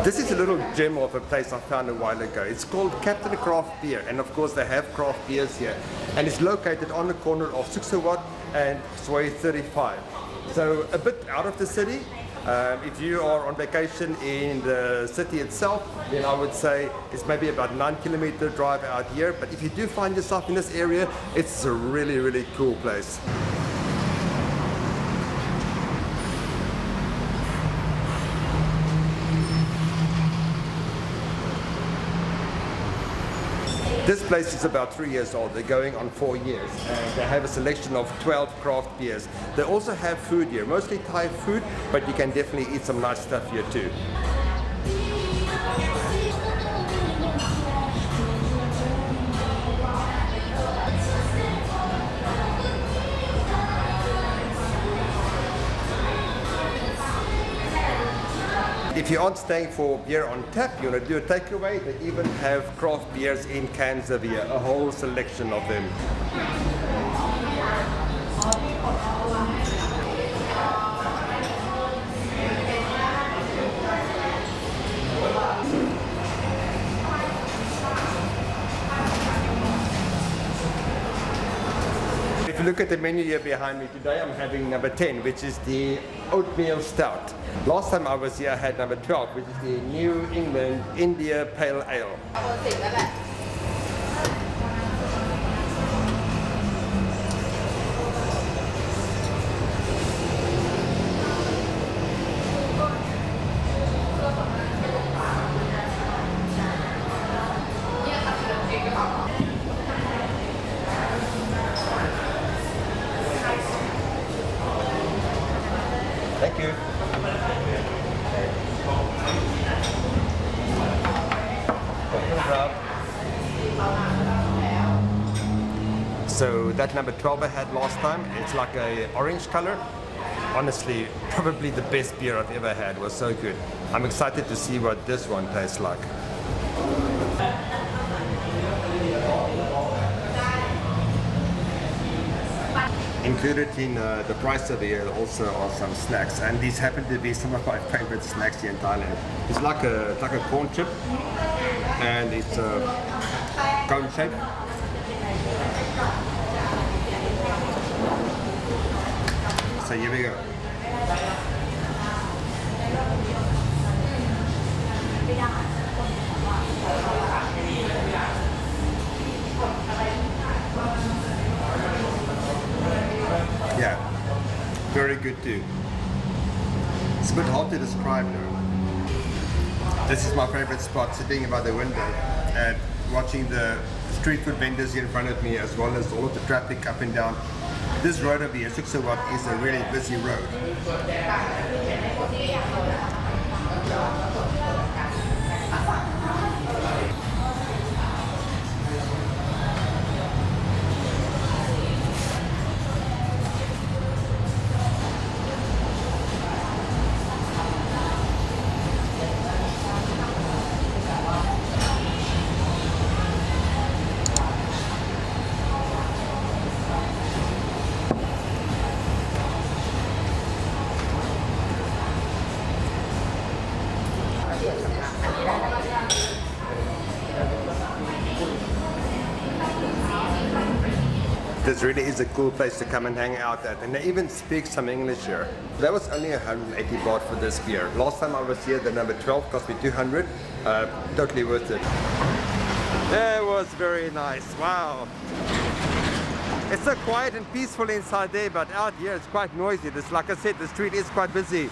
This is a little gem of a place I found a while ago. It's called Captain Craft Beer, and of course they have craft beers here. And it's located on the corner of Suksawat and Soi 35. So a bit out of the city. If you are on vacation in the city itself, then I would say it's maybe about a 9-kilometer drive out here. But if you do find yourself in this area, it's a really, really cool place. This place is about 3 years old. They're going on 4 years, and they have a selection of 12 craft beers. They also have food here, mostly Thai food, but you can definitely eat some nice stuff here too. If you aren't staying for beer on tap, you want to do a takeaway, they even have craft beers in cans over here, a whole selection of them. If you look at the menu here behind me today, I'm having number 10, which is the oatmeal stout. Last time I was here, I had number 12, which is the New England India Pale Ale. Thank you. So that number 12 I had last time, it's like a orange color. Honestly, probably the best beer I've ever had. It was so good. I'm excited to see what this one tastes like. Included in the price of the year also are some snacks, and these happen to be some of my favorite snacks here in Thailand. It's like a corn chip, and it's a cone shape. So here we go. Yeah, very good too. It's a bit hard to describe though. This is my favorite spot, sitting by the window and watching the street food vendors here in front of me, as well as all of the traffic up and down. This road over here, Suksawat, is a really busy road. This really is a cool place to come and hang out at, and they even speak some English here. That was only 180 baht for this beer. Last time I was here, the number 12 cost me 200. Totally worth it. That was very nice. Wow. It's so quiet and peaceful inside there, but out here it's quite noisy. This, like I said, the street is quite busy.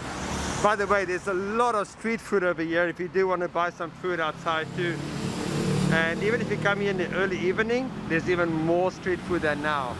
By the way, there's a lot of street food over here if you do want to buy some food outside too. And even if you come here in the early evening, there's even more street food than now.